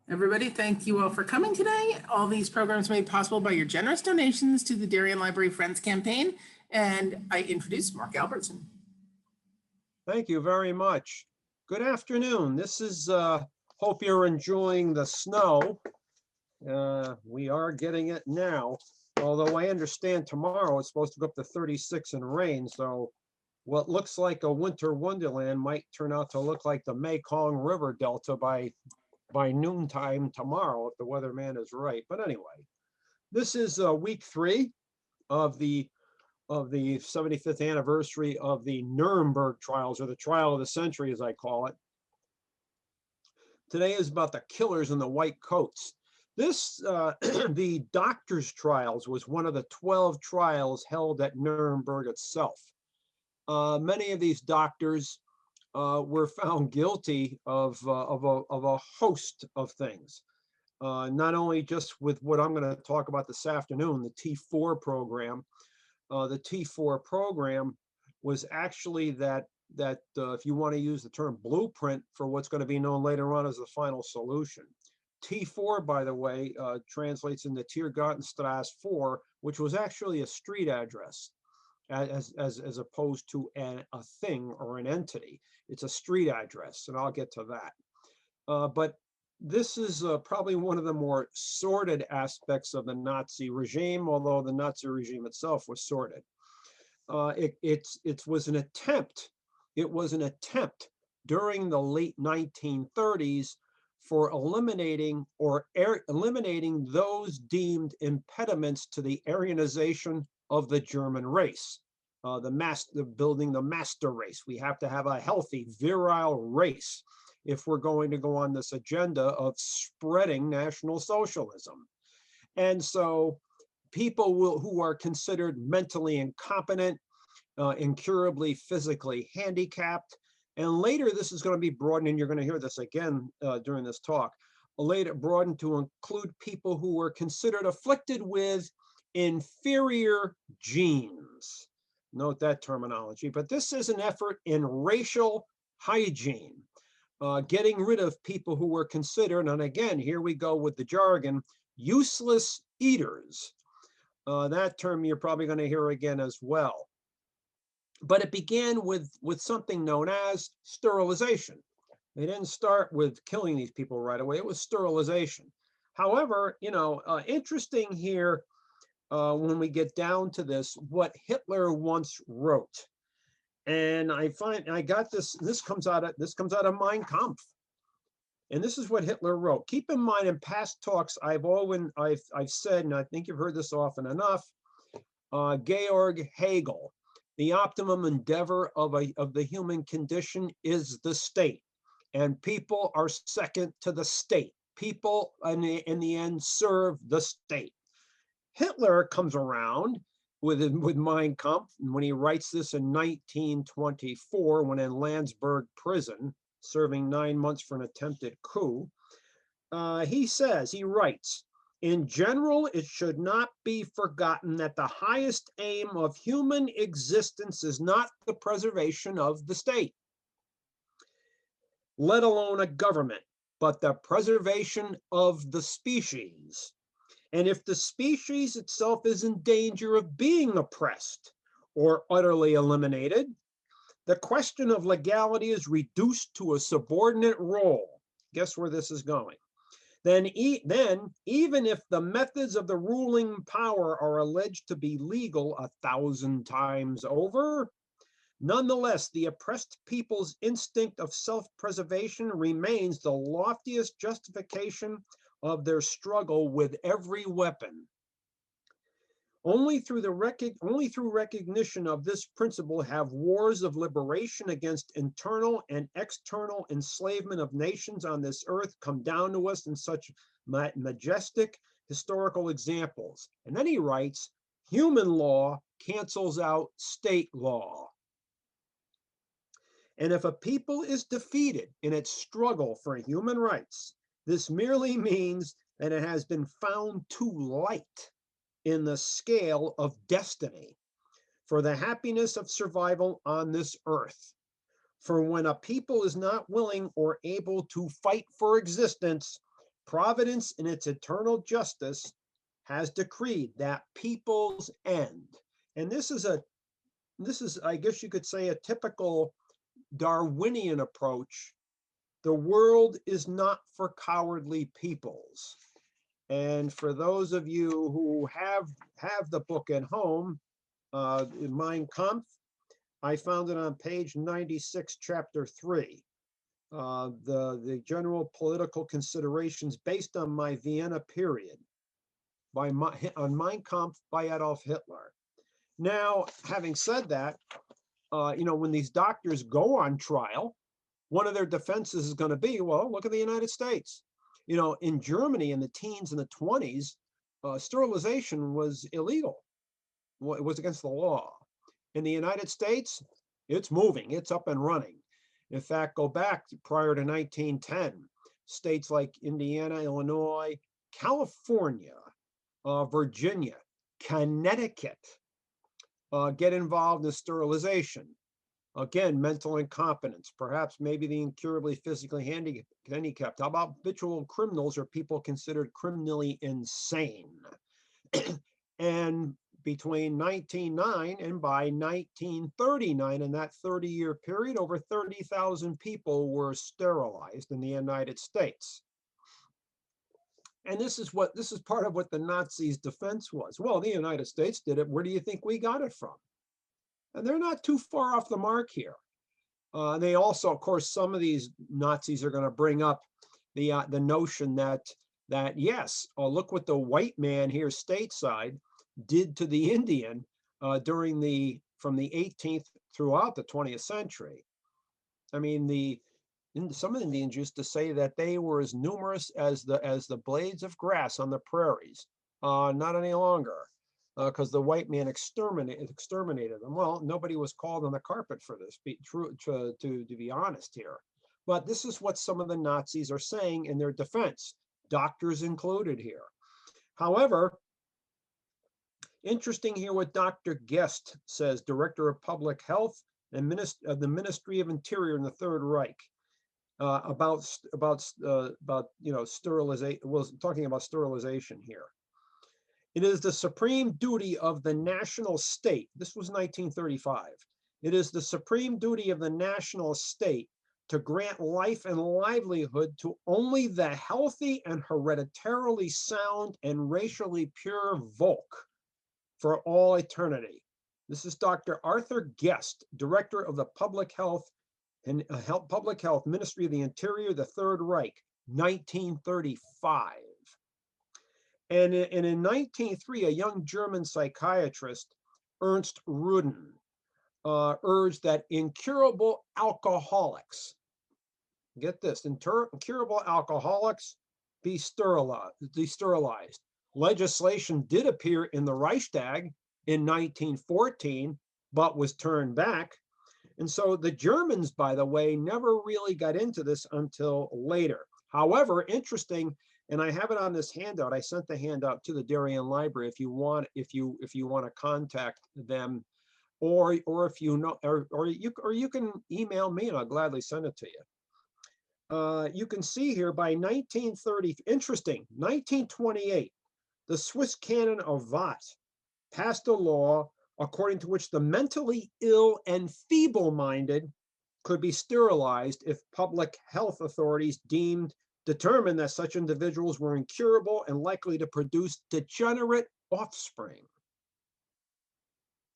Everybody, thank you all for coming today. All these programs are made possible by your generous donations to the Darien Library Friends campaign. And I introduce Mark Albertson. Thank you very much. Good afternoon. This is, hope you're enjoying the snow. We are getting it now, although I understand tomorrow it's supposed to go up to 36 and rain. So what looks like a winter wonderland might turn out to look like the Mekong River Delta by noontime tomorrow, if the weatherman is right. But anyway, this is week 3 of the 75th anniversary of the Nuremberg Trials, or the trial of the century, as I call it. Today is about the killers in the white coats. This, the doctors' trials, was one of the 12 trials held at Nuremberg itself. Many of these doctors were found guilty of a host of things. Not only just with what I'm going to talk about this afternoon, the T4 program. The T4 program was actually that if you want to use the term blueprint for what's going to be known later on as the final solution. T4, by the way, translates into Tiergartenstrasse 4, which was actually a street address, as opposed to a thing or an entity. It's a street address, and I'll get to that. But this is probably one of the more sordid aspects of the Nazi regime, although the Nazi regime itself was sordid. It was an attempt. It was an attempt during the late 1930s for eliminating those deemed impediments to the Aryanization of the German race. Building the master race. We have to have a healthy, virile race if we're going to go on this agenda of spreading National Socialism. And so people who are considered mentally incompetent, incurably physically handicapped, and later this is going to be broadened, and you're going to hear this again during this talk, later broadened to include people who were considered afflicted with inferior genes. Note that terminology, but this is an effort in racial hygiene. Getting rid of people who were considered, and again, here we go with the jargon, useless eaters. That term you're probably going to hear again as well. But it began with something known as sterilization. They didn't start with killing these people right away. It was sterilization. However, interesting here when we get down to this, what Hitler once wrote. And I got this comes out of Mein Kampf. And this is what Hitler wrote. Keep in mind, in past talks, I've said, and I think you've heard this often enough, Georg Hegel, the optimum endeavor of the human condition is the state. And people are second to the state. People, in the end, serve the state. Hitler comes around with Mein Kampf, and when he writes this in 1924, when in Landsberg prison, serving 9 months for an attempted coup, he writes, in general, it should not be forgotten that the highest aim of human existence is not the preservation of the state, let alone a government, but the preservation of the species. And if the species itself is in danger of being oppressed or utterly eliminated, the question of legality is reduced to a subordinate role. Guess where this is going? Then even if the methods of the ruling power are alleged to be legal 1,000 times over, nonetheless, the oppressed people's instinct of self-preservation remains the loftiest justification of their struggle with every weapon. Only through recognition of this principle have wars of liberation against internal and external enslavement of nations on this earth come down to us in such majestic historical examples. And then he writes, human law cancels out state law. And if a people is defeated in its struggle for human rights, this merely means that it has been found too light in the scale of destiny for the happiness of survival on this earth. For when a people is not willing or able to fight for existence, Providence in its eternal justice has decreed that people's end. And this is, I guess you could say, a typical Darwinian approach. The world is not for cowardly peoples. And for those of you who have the book at home, Mein Kampf, I found it on page 96, chapter 3. The general political considerations based on my Vienna period on Mein Kampf by Adolf Hitler. Now, having said that, when these doctors go on trial, one of their defenses is going to be, well, look at the United States. In Germany in the teens and the 20s, sterilization was illegal. Well, it was against the law. In the United States, it's moving, it's up and running. In fact, go back prior to 1910, states like Indiana, Illinois, California, Virginia, Connecticut get involved in sterilization. Again, mental incompetence, perhaps maybe the incurably physically handicapped. How about habitual criminals or people considered criminally insane? And between 1909 and by 1939, in that 30-year period, over 30,000 people were sterilized in the United States. And this is part of what the Nazis' defense was. Well, the United States did it. Where do you think we got it from? And they're not too far off the mark here. They also, of course, some of these Nazis are going to bring up the notion that yes, look what the white man here stateside did to the Indian from the 18th throughout the 20th century. I mean, some Indians used to say that they were as numerous as the blades of grass on the prairies. Not any longer, because the white man exterminated them. Well, nobody was called on the carpet for this, to be honest here. But this is what some of the Nazis are saying in their defense, doctors included here. However, interesting here what Dr. Guest says, Director of Public Health and the Ministry of Interior in the Third Reich, about sterilization. Was talking about sterilization here. It is the supreme duty of the national state. This was 1935. It is the supreme duty of the national state to grant life and livelihood to only the healthy and hereditarily sound and racially pure Volk for all eternity. This is Dr. Arthur Guest, Director of the Public Health Ministry of the Interior, the Third Reich, 1935. And in 1903, a young German psychiatrist, Ernst Rudin, urged that incurable alcoholics, get this, incurable alcoholics be sterilized. Legislation did appear in the Reichstag in 1914, but was turned back. And so the Germans, by the way, never really got into this until later. However, interesting, and I have it on this handout. I sent the handout to the Darien Library if you want to contact them, or if you know, or you can email me and I'll gladly send it to you. You can see here by 1930, interesting, 1928, the Swiss canon of Vaud passed a law according to which the mentally ill and feeble-minded could be sterilized if public health authorities determined that such individuals were incurable and likely to produce degenerate offspring.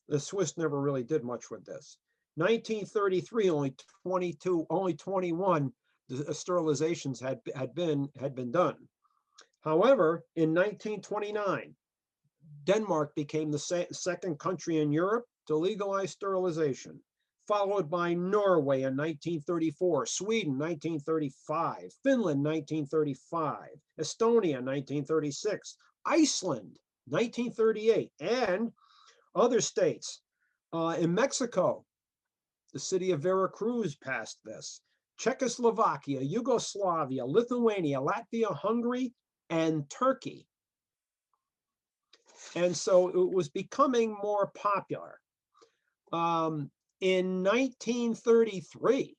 The Swiss never really did much with this. 1933, only 21 sterilizations had been done. However, in 1929, Denmark became the second country in Europe to legalize sterilization, followed by Norway in 1934, Sweden 1935, Finland 1935, Estonia 1936, Iceland 1938, and other states. In Mexico, the city of Veracruz passed this. Czechoslovakia, Yugoslavia, Lithuania, Latvia, Hungary, and Turkey. And so it was becoming more popular. In 1933,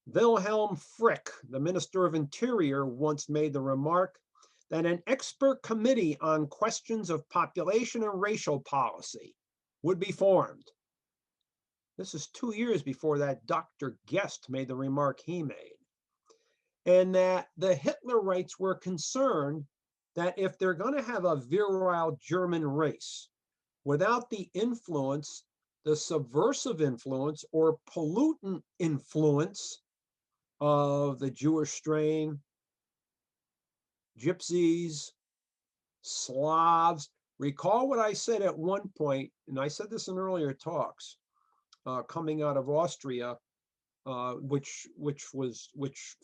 Wilhelm Frick, the Minister of Interior, once made the remark, that an expert committee on questions of population and racial policy would be formed. This is 2 years before that Dr. Guest made the remark he made. And that the Hitlerites were concerned that if they're going to have a virile German race without the influence, the subversive influence or pollutant influence of the Jewish strain, Gypsies, Slavs. Recall what I said at one point, and I said this in earlier talks, coming out of Austria, which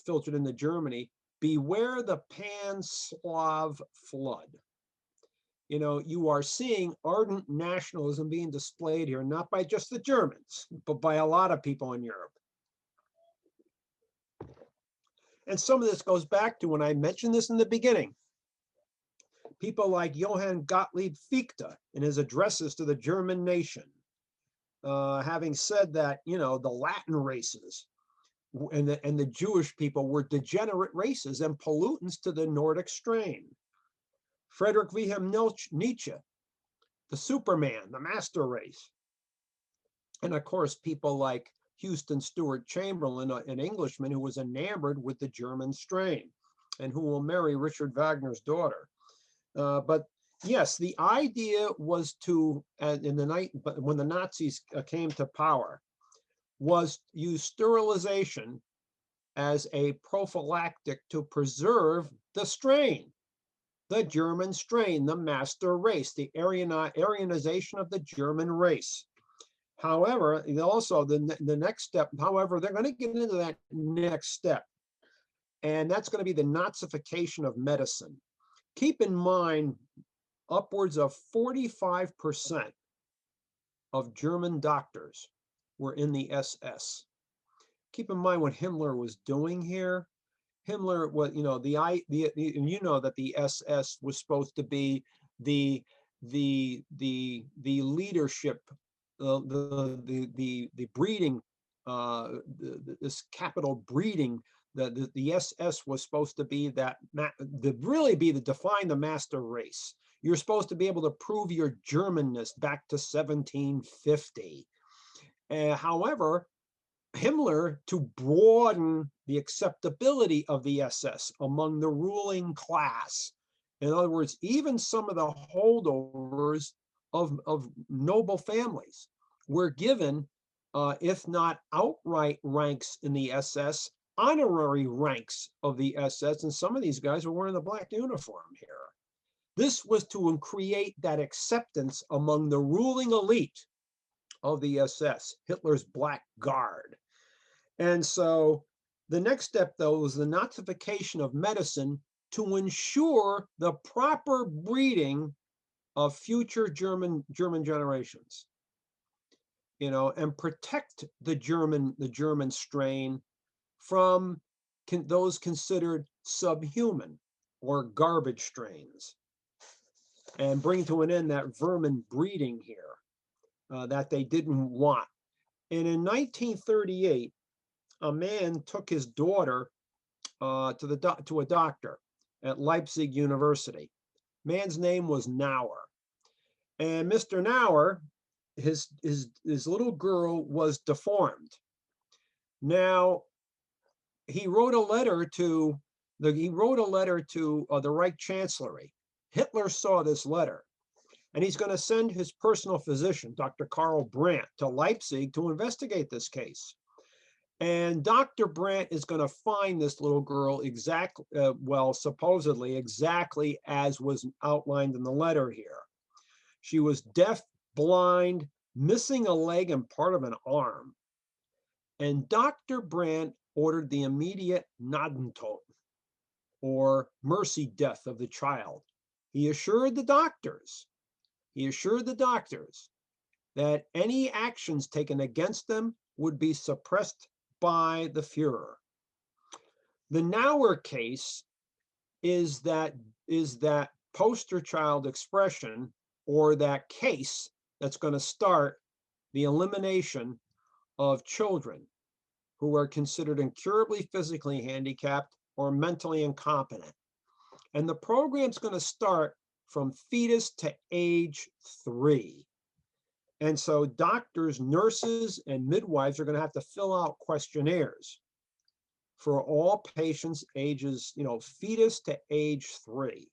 filtered into Germany. Beware the pan-Slav flood. You know, you are seeing ardent nationalism being displayed here, not by just the Germans, but by a lot of people in Europe. And some of this goes back to when I mentioned this in the beginning. People like Johann Gottlieb Fichte in his addresses to the German nation, having said that, you know, the Latin races and the Jewish people were degenerate races and pollutants to the Nordic strain. Friedrich Wilhelm Nietzsche, the Superman, the master race. And of course, people like Houston Stewart Chamberlain, an Englishman who was enamored with the German strain and who will marry Richard Wagner's daughter. But yes, the idea was to, when the Nazis came to power, was use sterilization as a prophylactic to preserve the strain, the German strain, the master race, the Aryanization of the German race. However, also the next step, however, they're going to get into that next step, and that's going to be the Nazification of medicine. Keep in mind, upwards of 45% of German doctors were in the SS. Keep in mind what Himmler was doing here. Himmler was, you know, you know that the SS was supposed to be the leadership, the breeding, this capital breeding. The SS was supposed to be that, define the master race. You're supposed to be able to prove your Germanness back to 1750. However, Himmler, to broaden the acceptability of the SS among the ruling class, in other words, even some of the holdovers of noble families were given, if not outright ranks in the SS, honorary ranks of the SS, and some of these guys were wearing the black uniform here. This was to create that acceptance among the ruling elite of the SS, Hitler's Black Guard. And so the next step, though, was the Nazification of medicine to ensure the proper breeding of future German generations, you know, and protect the German strain from those considered subhuman or garbage strains, and bring to an end that vermin breeding here that they didn't want. And in 1938, a man took his daughter to a doctor at Leipzig University. Man's name was Nauer. And Mr. Nauer, his little girl was deformed. Now, he wrote a letter to the Reich Chancellery. Hitler saw this letter, and he's going to send his personal physician, Dr. Karl Brandt, to Leipzig to investigate this case. And Dr. Brandt is going to find this little girl supposedly exactly as was outlined in the letter here. She was deaf, blind, missing a leg and part of an arm. And Dr. Brandt ordered the immediate Gnadentod, or mercy death of the child. He assured the doctors that any actions taken against them would be suppressed by the Führer. The Nauer case is that poster child expression, or that case that's going to start the elimination of children who are considered incurably physically handicapped or mentally incompetent. And the program's going to start from fetus to age 3. And so doctors, nurses, and midwives are going to have to fill out questionnaires for all patients ages, fetus to age 3.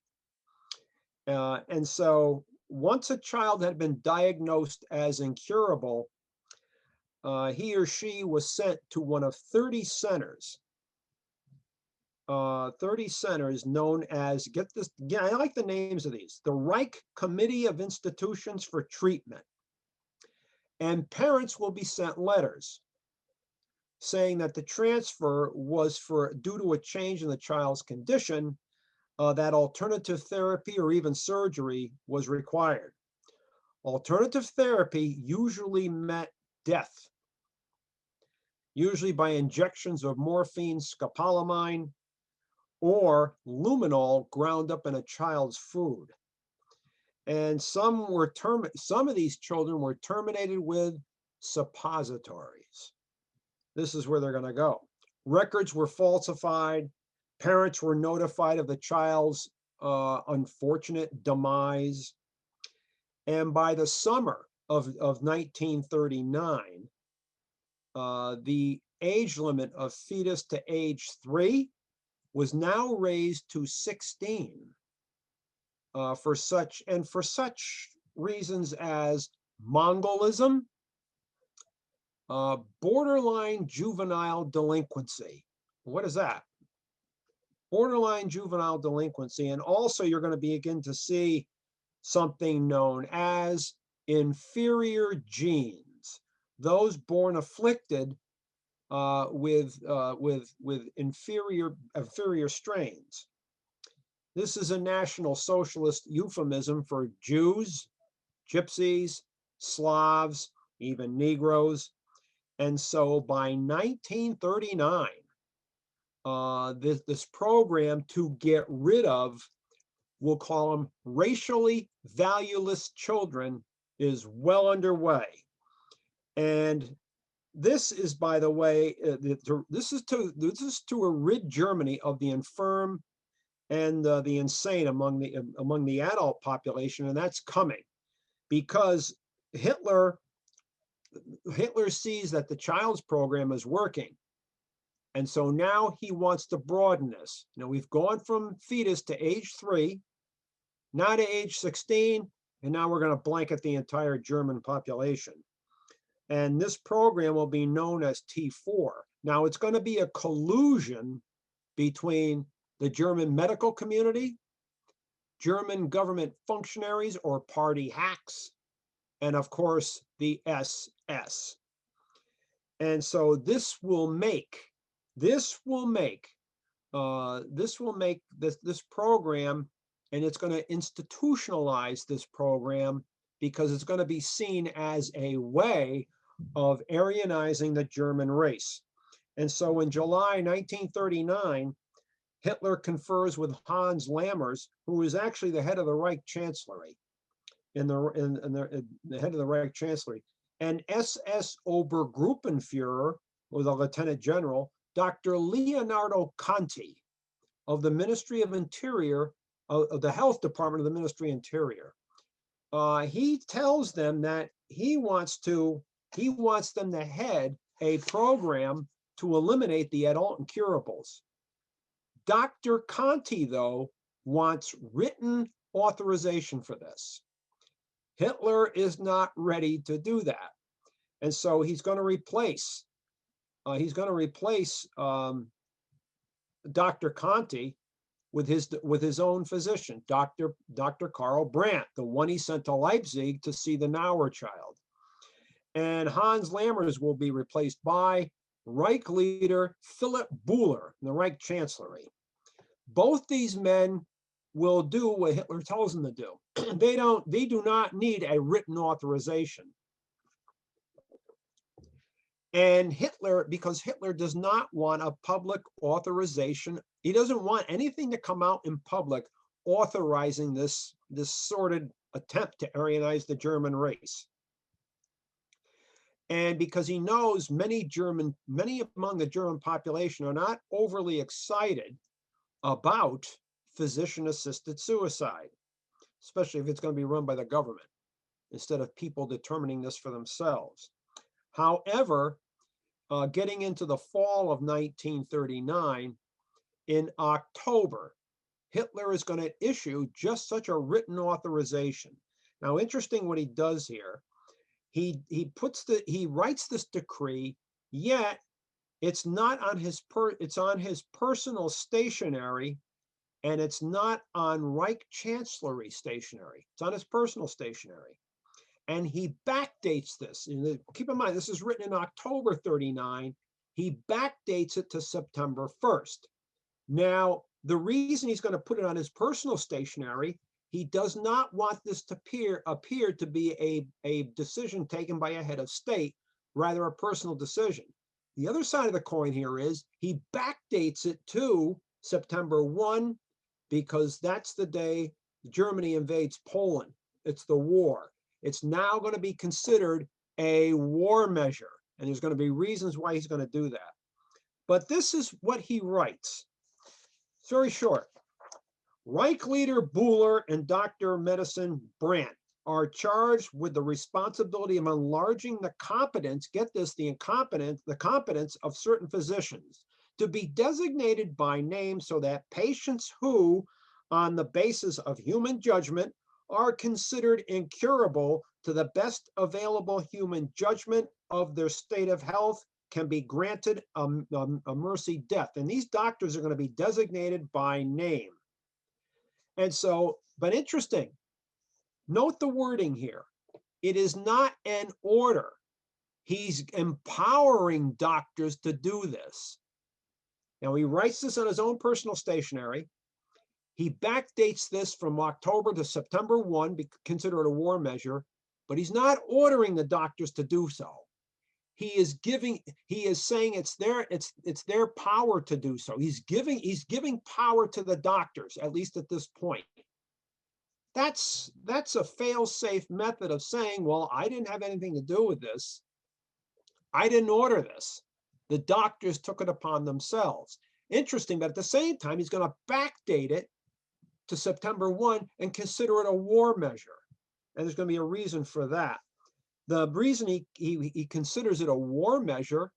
And so once a child had been diagnosed as incurable, he or she was sent to one of 30 centers. 30 centers known as, get this, yeah, I like the names of these, the Reich Committee of Institutions for Treatment. And parents will be sent letters saying that the transfer was due to a change in the child's condition, that alternative therapy or even surgery was required. Alternative therapy usually meant death, usually by injections of morphine, scopolamine, or luminol ground up in a child's food. And some of these children were terminated with suppositories. This is where they're going to go. Records were falsified. Parents were notified of the child's unfortunate demise. And by the summer of 1939, the age limit of fetus to age 3 was now raised to 16 for such reasons as Mongolism, borderline juvenile delinquency. What is that? Borderline juvenile delinquency. And also you're going to begin to see something known as inferior genes. Those born afflicted with inferior strains. This is a National Socialist euphemism for Jews, Gypsies, Slavs, even Negroes. And so by 1939, this program to get rid of, we'll call them racially valueless children, is well underway. And this is, by the way, this is to rid Germany of the infirm and the insane among the adult population, and that's coming because Hitler sees that the child's program is working, and so now he wants to broaden this. Now we've gone from fetus to age 3, now to age 16, and now we're going to blanket the entire German population. And this program will be known as T4. Now it's going to be a collusion between the German medical community, German government functionaries or party hacks, and of course the SS. And so this will make this program, and it's going to institutionalize this program because it's going to be seen as a way of Aryanizing the German race. And so in July 1939, Hitler confers with Hans Lammers, who is actually the head of the Reich Chancellery, the head of the Reich Chancellery, and SS Obergruppenführer, or the Lieutenant General, Dr. Leonardo Conti of the Ministry of Interior, of the Health Department of the Ministry of Interior. He tells them that he wants them to head a program to eliminate the adult incurables. Dr. Conti, though, wants written authorization for this. Hitler is not ready to do that. And so he's going to replace Dr. Conti with his own physician, Dr. Karl Brandt, the one he sent to Leipzig to see the Nauer child. And Hans Lammers will be replaced by Reich leader Philip Buhler in the Reich Chancellery. Both these men will do what Hitler tells them to do. They do not need a written authorization. And because Hitler does not want a public authorization, he doesn't want anything to come out in public authorizing this sordid attempt to Aryanize the German race. And because he knows many among the German population are not overly excited about physician-assisted suicide, especially if it's going to be run by the government instead of people determining this for themselves. However, getting into the fall of 1939, in October, Hitler is going to issue just such a written authorization. Now, interesting what he does here. He writes this decree, yet it's not on it's on his personal stationery, and it's not on Reich Chancellery stationery. It's on his personal stationery. And he backdates this. And keep in mind, this is written in October 39. He backdates it to September 1st. Now, the reason he's going to put it on his personal stationery, he does not want this to appear to be a decision taken by a head of state, rather a personal decision. The other side of the coin here is he backdates it to September 1, because that's the day Germany invades Poland. It's the war. It's now going to be considered a war measure, and there's going to be reasons why he's going to do that. But this is what he writes. It's very short. Reich leader Buhler and Dr. Medicine Brandt are charged with the responsibility of enlarging the competence, get this, the competence of certain physicians to be designated by name so that patients who, on the basis of human judgment, are considered incurable to the best available human judgment of their state of health can be granted a mercy death. And these doctors are going to be designated by name. And so, but interesting, note the wording here. It is not an order. He's empowering doctors to do this. Now, he writes this on his own personal stationery. He backdates this from October to September 1, consider it a war measure, but he's not ordering the doctors to do so. He is saying it's their power to do so. He's giving power to the doctors, at least at this point. That's a fail-safe method of saying, well, I didn't have anything to do with this. I didn't order this. The doctors took it upon themselves. Interesting, but at the same time, he's going to backdate it to September 1 and consider it a war measure. And there's going to be a reason for that. The reason he considers it a war measure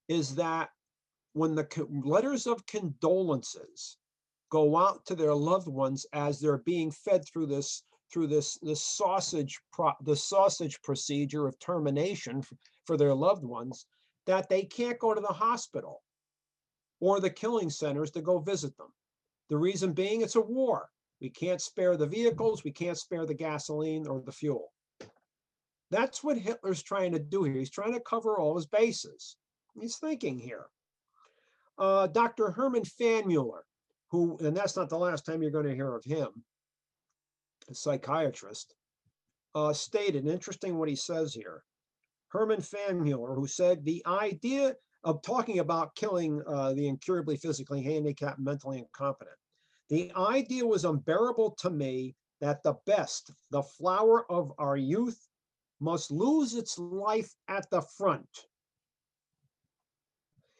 is that when the letters of condolences go out to their loved ones as they're being fed through this sausage procedure of termination for their loved ones, that they can't go to the hospital or the killing centers to go visit them. The reason being, it's a war. We can't spare the vehicles, we can't spare the gasoline or the fuel. That's what Hitler's trying to do here. He's trying to cover all his bases. He's thinking here. Dr. Hermann Fanmuller, who, and that's not the last time you're going to hear of him, a psychiatrist, stated, interesting what he says here. Hermann Fanmuller, who said, the idea of talking about killing the incurably physically handicapped, mentally incompetent, the idea was unbearable to me that the best, the flower of our youth, must lose its life at the front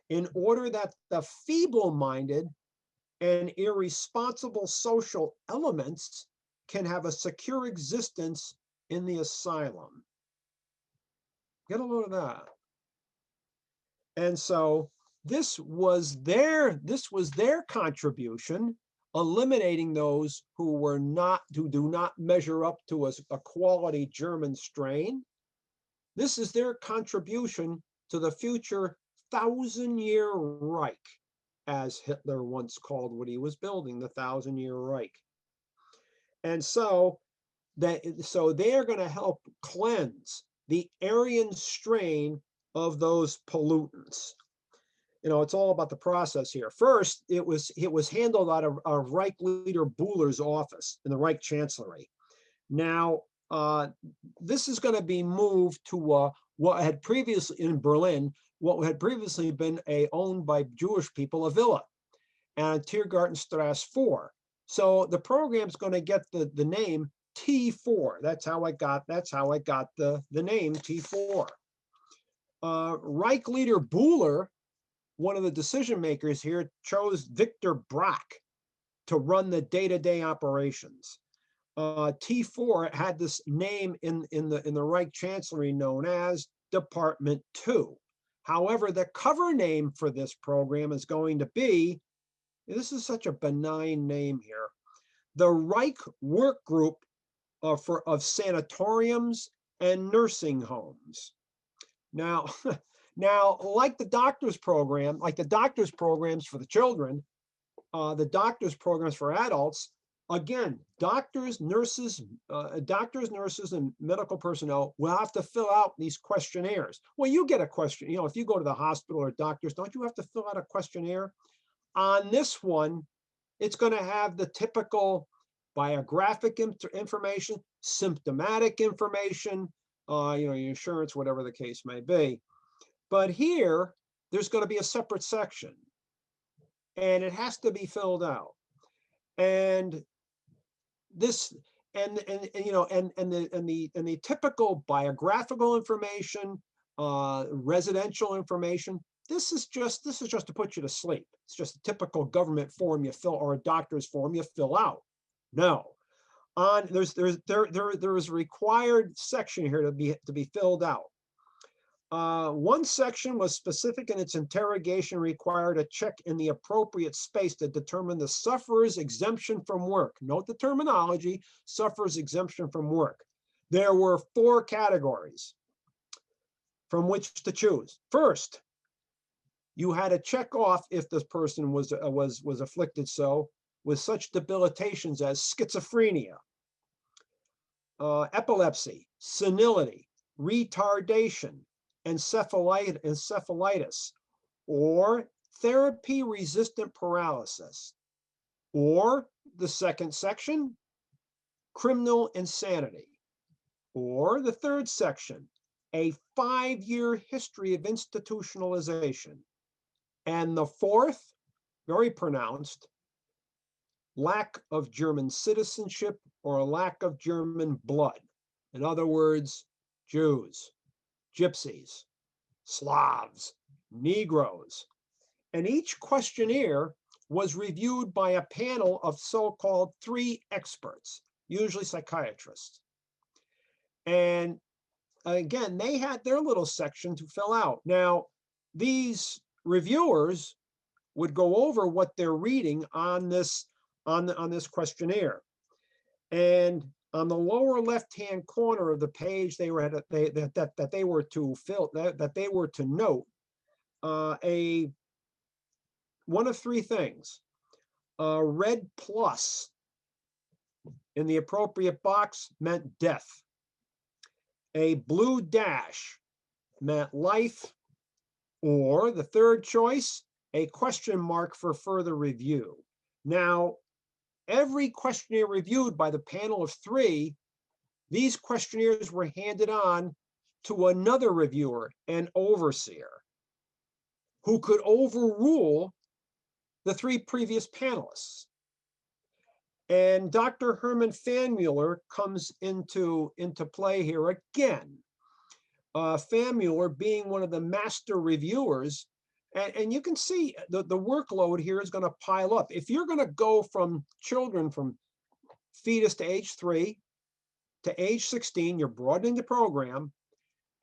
in order that the feeble-minded and irresponsible social elements can have a secure existence in the asylum. Get a load of that. And so this was their contribution, eliminating those who do not measure up to a quality German strain. This is their contribution to the future 1,000-year Reich, as Hitler once called what he was building, the 1,000-year Reich. And so they are going to help cleanse the Aryan strain of those pollutants. You know, it's all about the process here. First, it was handled out of Reich leader Buhler's office in the Reich Chancellery. Now, this is going to be moved to what had previously in Berlin, what had previously been owned by Jewish people, a villa, and Tiergartenstrasse 4. So the program's going to get the name T4. That's how I got the name T4. Reich leader Buhler, one of the decision makers here, chose Victor Brack to run the day-to-day operations. T4 had this name in the Reich Chancellery known as Department 2. However, the cover name for this program is going to be, this is such a benign name here, the Reich Work Group of Sanatoriums and Nursing Homes. Now, like the doctor's program, like the doctor's programs for the children, the doctor's programs for adults, again, doctors, nurses, and medical personnel will have to fill out these questionnaires. Well, you get a question, you know, if you go to the hospital or doctors, don't you have to fill out a questionnaire? On this one, it's going to have the typical biographic information, symptomatic information, you know, your insurance, whatever the case may be. But here, there's going to be a separate section, and it has to be filled out. And this, and you know, and the typical biographical information, residential information. This is just to put you to sleep. It's just a typical government form you fill, or a doctor's form you fill out. No, there is a required section here to be filled out. One section was specific in its interrogation, required a check in the appropriate space to determine the sufferer's exemption from work. Note the terminology, sufferer's exemption from work. There were 4 categories from which to choose. First, you had to check off if this person was afflicted with such debilitations as schizophrenia, epilepsy, senility, retardation, encephalitis, or therapy-resistant paralysis, or the second section, criminal insanity, or the third section, a 5-year history of institutionalization, and the fourth, very pronounced, lack of German citizenship or a lack of German blood. In other words, Jews, Gypsies, Slavs, Negroes. And each questionnaire was reviewed by a panel of so-called 3 experts, usually psychiatrists. And again, they had their little section to fill out. Now, these reviewers would go over what they're reading on this questionnaire. And on the lower left-hand corner of the page, they were that they were to note one of 3 things. A red plus in the appropriate box meant death. A blue dash meant life, or the third choice, a question mark for further review. Now, every questionnaire reviewed by the panel of 3, these questionnaires were handed on to another reviewer, an overseer, who could overrule the 3 previous panelists. And Dr. Hermann Fanmuller comes into play here again. Fanmuller being one of the master reviewers, and you can see the workload here is going to pile up. If you're going to go from children from fetus to age 3 to age 16, you're broadening the program,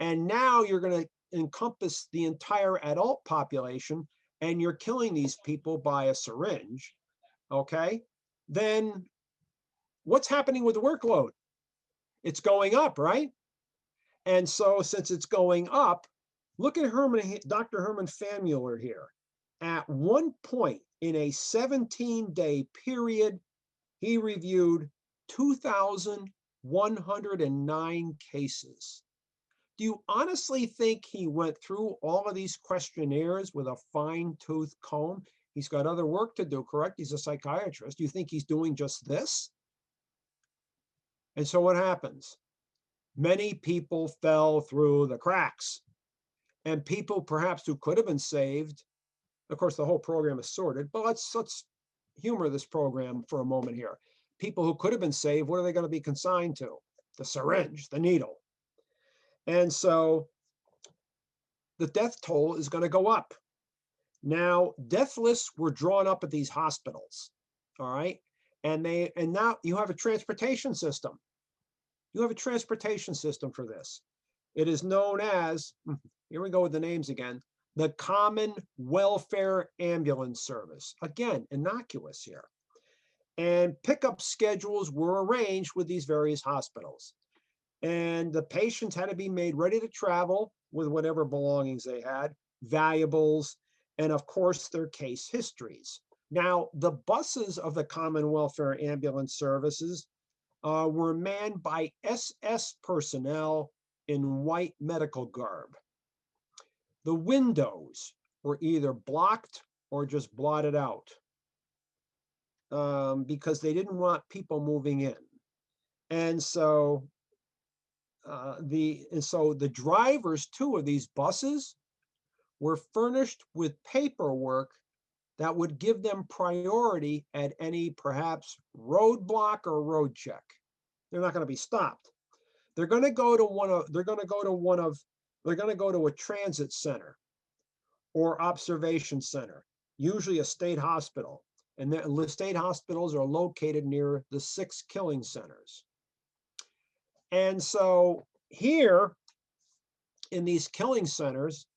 and now you're going to encompass the entire adult population, and you're killing these people by a syringe, okay? Then what's happening with the workload? It's going up, right? And so since it's going up, look at Dr. Hermann Fanmuller here. At one point in a 17-day period, he reviewed 2,109 cases. Do you honestly think he went through all of these questionnaires with a fine-tooth comb? He's got other work to do, correct? He's a psychiatrist. Do you think he's doing just this? And so what happens? Many people fell through the cracks. And people perhaps who could have been saved, of course, the whole program is sorted, but let's humor this program for a moment here. People who could have been saved, what are they going to be consigned to? The syringe, the needle. And so the death toll is going to go up. Now, death lists were drawn up at these hospitals. all right? And now you have a transportation system. You have a transportation system for this. It is known as, here we go with the names again, the Common Welfare Ambulance Service. Again, innocuous here. And pickup schedules were arranged with these various hospitals. And the patients had to be made ready to travel with whatever belongings they had, valuables, and of course, their case histories. Now, the buses of the Common Welfare Ambulance Services were manned by SS personnel in white medical garb. The windows were either blocked or just blotted out because they didn't want people moving in. And so the drivers too of these buses were furnished with paperwork that would give them priority at any perhaps roadblock or road check. They're not going to be stopped. They're going to go to a transit center or observation center, usually a state hospital. And the state hospitals are located near the 6 killing centers. And so here in these killing centers,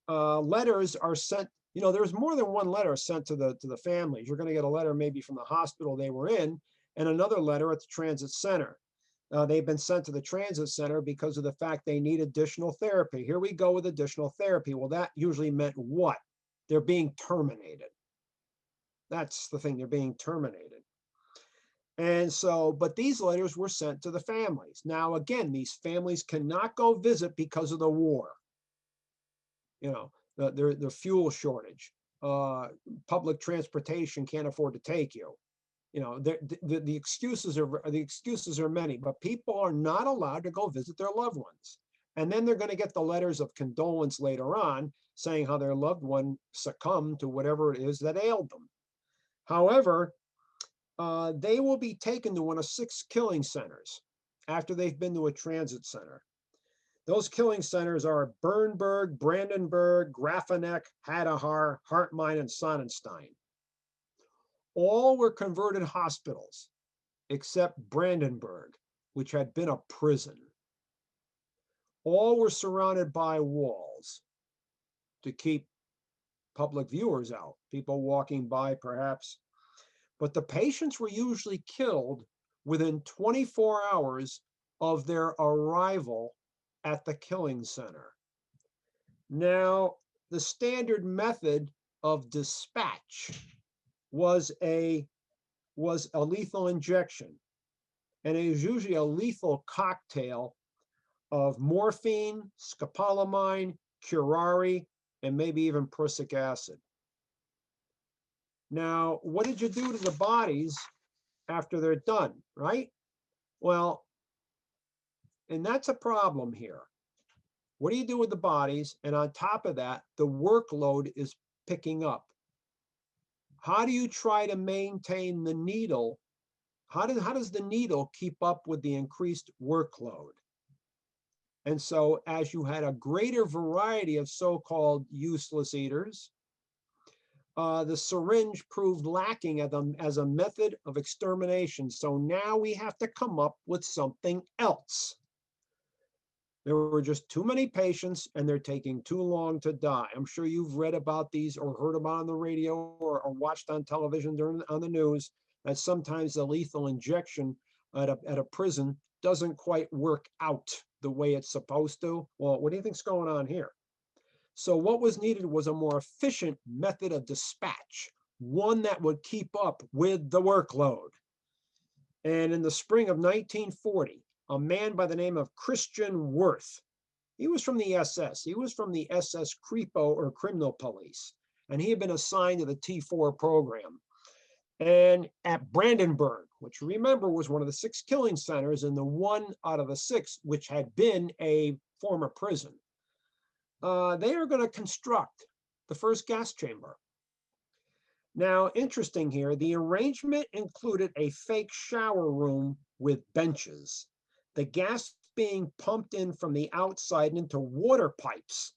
letters are sent. You know, there's more than one letter sent to the families. You're going to get a letter maybe from the hospital they were in, and another letter at the transit center. They've been sent to the transit center because of the fact they need additional therapy. Here we go with additional therapy. Well, that usually meant what? They're being terminated. That's the thing, they're being terminated. And so, but these letters were sent to the families. Now, again, these families cannot go visit because of the war. You know, the fuel shortage, public transportation can't afford to take you. You know, the excuses are many, but people are not allowed to go visit their loved ones. And then they're going to get the letters of condolence later on saying how their loved one succumbed to whatever it is that ailed them. However, they will be taken to one of 6 killing centers after they've been to a transit center. Those killing centers are Bernburg, Brandenburg, Grafeneck, Hadahar, Hartmine, and Sonnenstein. All were converted hospitals, except Brandenburg, which had been a prison. All were surrounded by walls to keep public viewers out, people walking by perhaps. But the patients were usually killed within 24 hours of their arrival at the killing center. Now, the standard method of dispatch was a lethal injection, and it was usually a lethal cocktail of morphine, scopolamine, curare, and maybe even prussic acid. Now, what did you do to the bodies after they're done, right? Well, and that's a problem here. What do you do with the bodies? And on top of that, the workload is picking up. How do you try to maintain the needle? How does the needle keep up with the increased workload? And so as you had a greater variety of so-called useless eaters, the syringe proved lacking as a method of extermination. So now we have to come up with something else. There were just too many patients and they're taking too long to die. I'm sure you've read about these or heard about on the radio or watched on television on the news that sometimes the lethal injection at a prison doesn't quite work out the way it's supposed to. Well, what do you think's going on here? So what was needed was a more efficient method of dispatch, one that would keep up with the workload. And in the spring of 1940, a man by the name of Christian Worth, he was from the SS. He was from the SS Kripo or Criminal Police, and he had been assigned to the T4 program. And at Brandenburg, which remember was one of the 6 killing centers and the one out of the 6 which had been a former prison, they are going to construct the first gas chamber. Now, interesting here, the arrangement included a fake shower room with benches, the gas being pumped in from the outside into water pipes,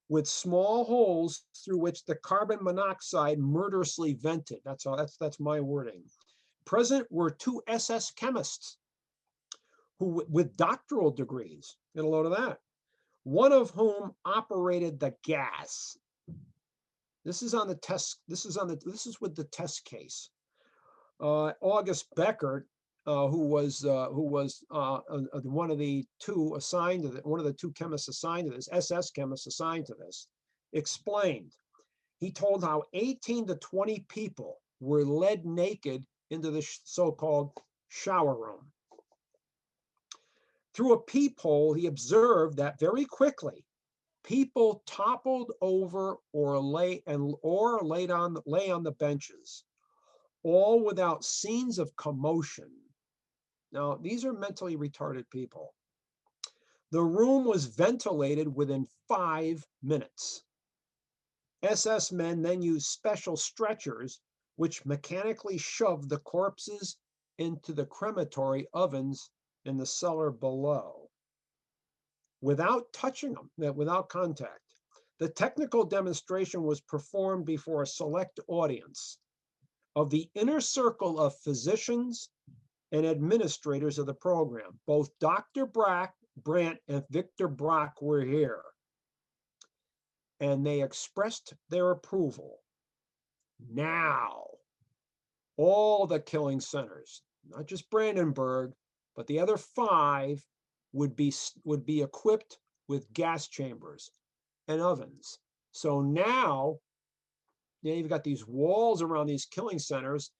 with small holes through which the carbon monoxide murderously vented. That's my wording. Present were 2 SS chemists who, with doctoral degrees, get a load of that, one of whom operated the gas. This is on the test. This is with the test case. August Beckert, who was one of the 2 assigned to one of the 2 chemists assigned to this, SS chemists assigned to this, explained. He told how 18 to 20 people were led naked into the so-called shower room. Through a peephole, he observed that very quickly, people toppled over or lay on the benches, all without scenes of commotion. Now, these are mentally retarded people. The room was ventilated within 5 minutes. SS men then used special stretchers, which mechanically shoved the corpses into the crematory ovens in the cellar below, without touching them, without contact. The technical demonstration was performed before a select audience of the inner circle of physicians and administrators of the program. Both Dr. Brandt and Victor Brock were here, and they expressed their approval. Now, all the killing centers, not just Brandenburg, but the other 5 would be equipped with gas chambers and ovens. So now, you've got these walls around these killing centers,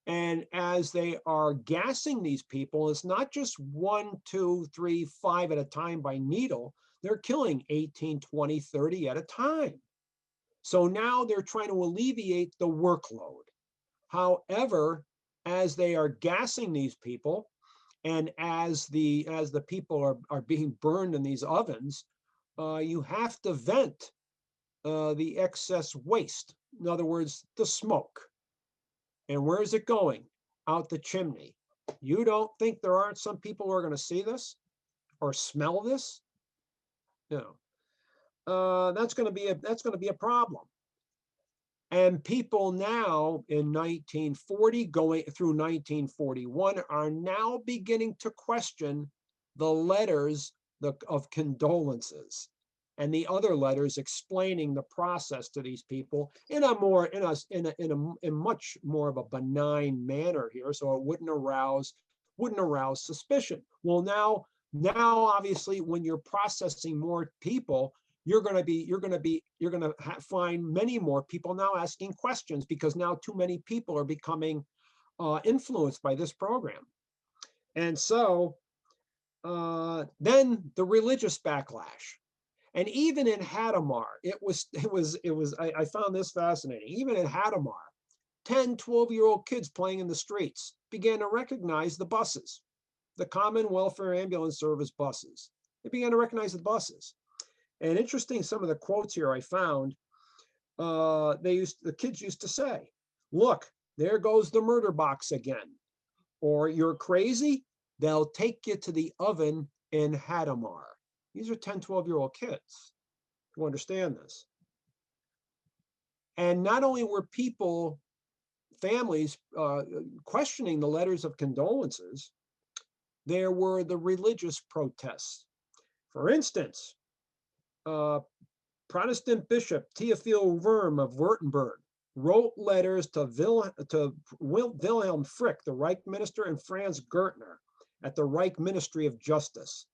and as they are gassing these people, it's not just 1, 2, 3, 5 at a time by needle. They're killing 18, 20, 30 at a time. So now they're trying to alleviate the workload. However, as they are gassing these people, and as the people are being burned in these ovens, you have to vent the excess waste. In other words, the smoke. And where is it going? Out the chimney. You don't think there aren't some people who are going to see this or smell this? No. That's going to be a problem. And people now in 1940 going through 1941 are now beginning to question the letters of condolences and the other letters explaining the process to these people in a much more of a benign manner here, so it wouldn't arouse suspicion. Well, now obviously, when you're processing more people, you're going to find many more people now asking questions, because now too many people are becoming influenced by this program. And so then the religious backlash. And even in Hadamar, I found this fascinating. Even in Hadamar, 10, 12-year-old kids playing in the streets began to recognize the buses, the Common Welfare Ambulance Service buses. They began to recognize the buses. And interesting, some of the quotes here I found, the kids used to say, "Look, there goes the murder box again," or "You're crazy? They'll take you to the oven in Hadamar." These are 10, 12-year-old kids who understand this. And not only were families questioning the letters of condolences, there were the religious protests. For instance, Protestant Bishop Theophil Wurm of Württemberg wrote letters to Wilhelm Frick, the Reich Minister, and Franz Gertner at the Reich Ministry of Justice.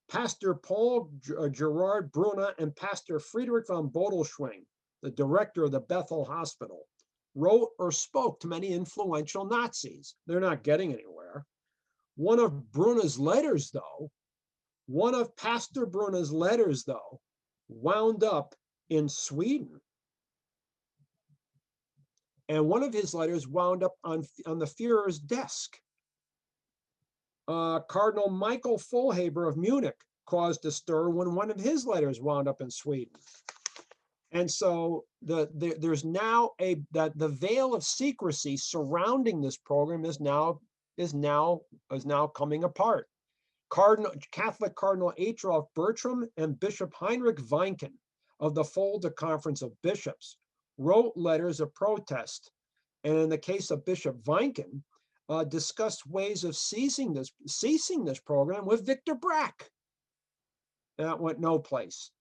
Pastor Paul Gerard Brunner and Pastor Friedrich von Bodelschwing, the director of the Bethel Hospital, wrote or spoke to many influential Nazis. They're not getting anywhere. One of Pastor Brunner's letters, though, wound up in Sweden. And one of his letters wound up on the Führer's desk. Cardinal Michael Fulhaber of Munich caused a stir when one of his letters wound up in Sweden. And so there's now the veil of secrecy surrounding this program is now coming apart. Catholic Cardinal Adolf Bertram and Bishop Heinrich Weinken of the Fulda Conference of Bishops, wrote letters of protest. And in the case of Bishop Weinken, discussed ways of ceasing this program with Victor Brack. That went no place.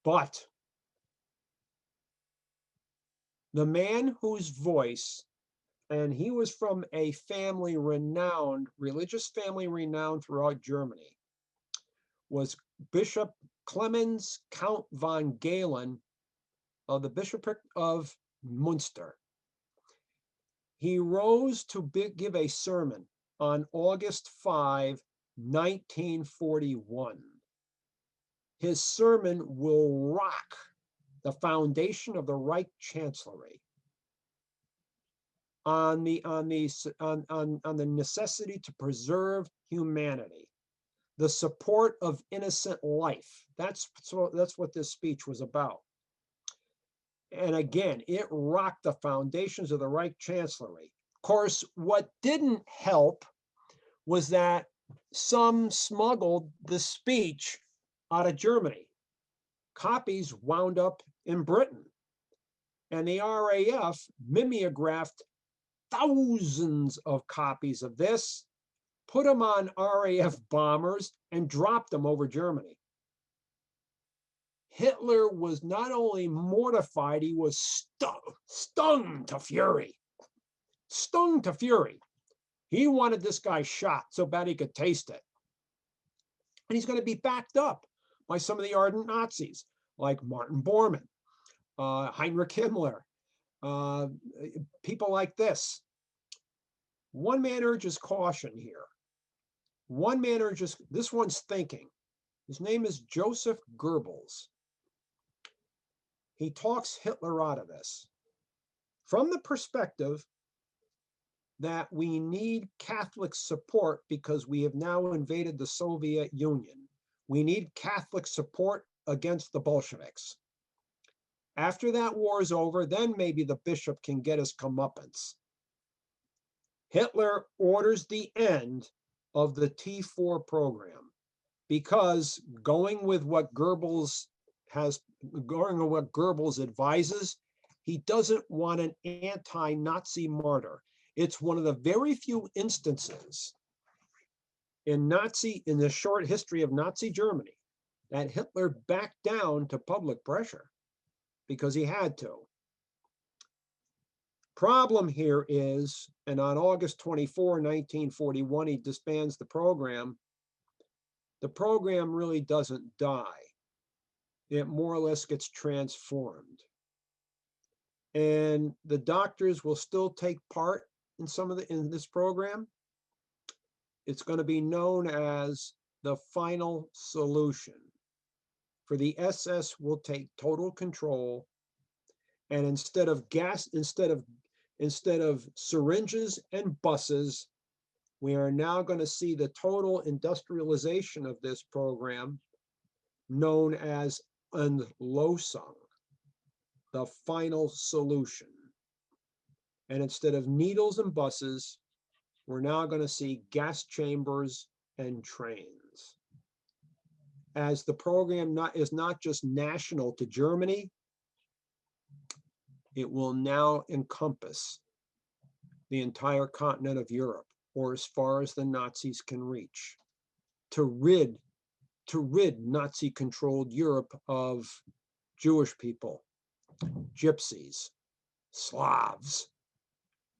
But the man whose voice, and he was from a family renowned, religious family renowned throughout Germany, was Bishop Clemens Count von Galen of the Bishopric of Munster. He rose to give a sermon on August 5, 1941. His sermon will rock the foundation of the Reich Chancellery on the necessity to preserve humanity, the support of innocent life. That's what this speech was about. And again, it rocked the foundations of the Reich Chancellery. Of course, what didn't help was that some smuggled the speech out of Germany. Copies wound up in Britain. And the RAF mimeographed thousands of copies of this, put them on RAF bombers, and dropped them over Germany. Hitler was not only mortified, he was stung to fury. Stung to fury. He wanted this guy shot so bad he could taste it. And he's going to be backed up by some of the ardent Nazis, like Martin Bormann, Heinrich Himmler, people like this. One man urges caution here. One man urges, this one's thinking. His name is Joseph Goebbels. He talks Hitler out of this from the perspective that we need Catholic support because we have now invaded the Soviet Union. We need Catholic support against the Bolsheviks. After that war is over, then maybe the bishop can get his comeuppance. Hitler orders the end of the T4 program because going with what Goebbels advises, he doesn't want an anti-Nazi martyr. It's one of the very few instances in the short history of Nazi Germany that Hitler backed down to public pressure because he had to. Problem here is, and on August 24, 1941, he disbands the program. The program really doesn't die. It more or less gets transformed. And the doctors will still take part in this program. It's going to be known as the final solution. For the SS will take total control, and instead of syringes and buses, we are now going to see the total industrialization of this program, known as Endlösung, the final solution. And instead of needles and buses, we're now going to see gas chambers and trains. As the program is not just national to Germany, it will now encompass the entire continent of Europe, or as far as the Nazis can reach, to rid Nazi-controlled Europe of Jewish people, Gypsies, Slavs,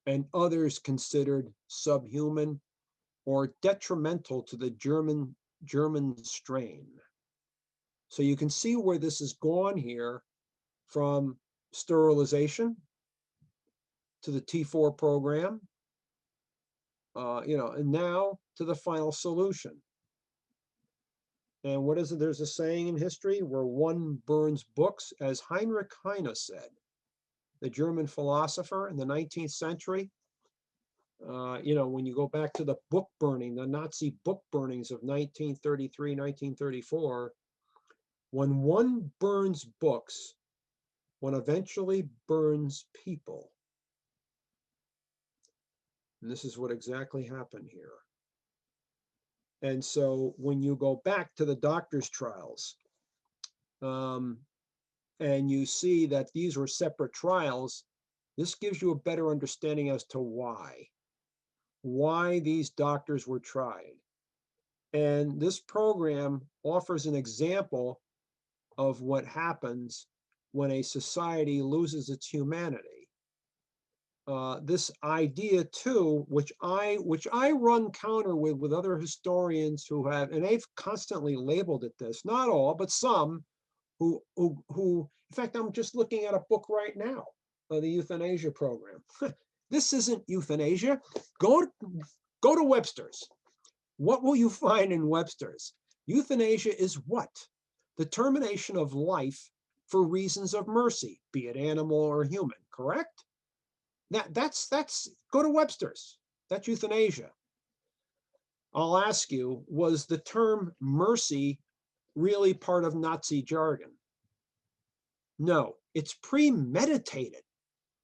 and others considered subhuman or detrimental to the German strain. So you can see where this has gone here, from sterilization to the T4 program, and now to the final solution. And what is it? There's a saying in history where one burns books, as Heinrich Heine said, the German philosopher in the 19th century. When you go back to the book burning, the Nazi book burnings of 1933, 1934, when one burns books, one eventually burns people. And this is what exactly happened here. And so when you go back to the doctor's trials, and and you see that these were separate trials, this gives you a better understanding as to why these doctors were tried. And this program offers an example of what happens when a society loses its humanity. This idea too, which I run counter with other historians who have, and they've constantly labeled it this, not all, but some who, in fact, I'm just looking at a book right now, the Euthanasia Program. This isn't euthanasia. Go to Webster's. What will you find in Webster's? Euthanasia is what? The termination of life for reasons of mercy, be it animal or human, correct? That's go to Webster's. That's euthanasia. I'll ask you, was the term mercy really part of Nazi jargon? No, it's premeditated.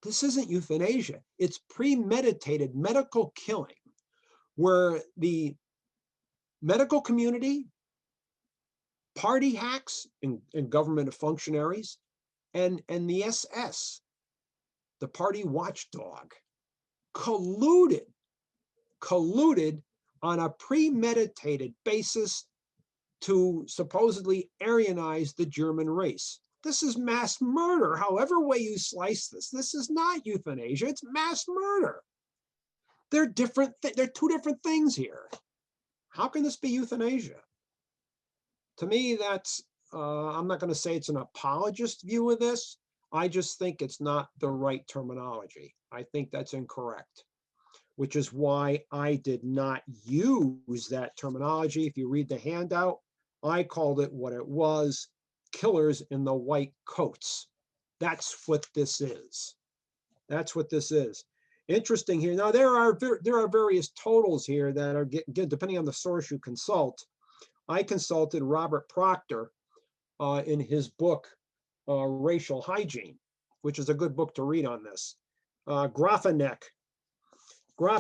This isn't euthanasia. It's premeditated medical killing where the medical community, party hacks and government functionaries, and the SS, the party watchdog, colluded on a premeditated basis to supposedly aryanize the German race. This is mass murder, however way you slice this. This is not euthanasia, it's mass murder. They're different, they're two different things here. How can this be euthanasia? To me, that's, I'm not going to say it's an apologist view of this. I just think it's not the right terminology. I think that's incorrect, which is why I did not use that terminology. If you read the handout, I called it what it was, killers in the white coats. That's what this is. That's what this is. Interesting here. Now, there are various totals here that are depending on the source you consult. I consulted Robert Proctor in his book, Racial Hygiene, which is a good book to read on this. Grafenek, by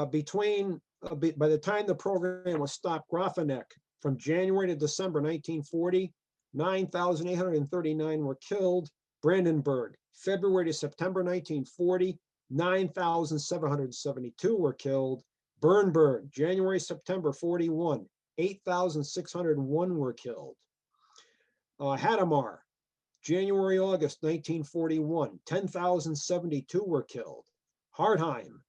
the time the program was stopped, Grafenek, from January to December 1940, 9,839 were killed. Brandenburg, February to September 1940, 9,772 were killed. Bernburg, January, September 41, 8,601 were killed. Hadamar, January, August 1941, 10,072 were killed. Hartheim,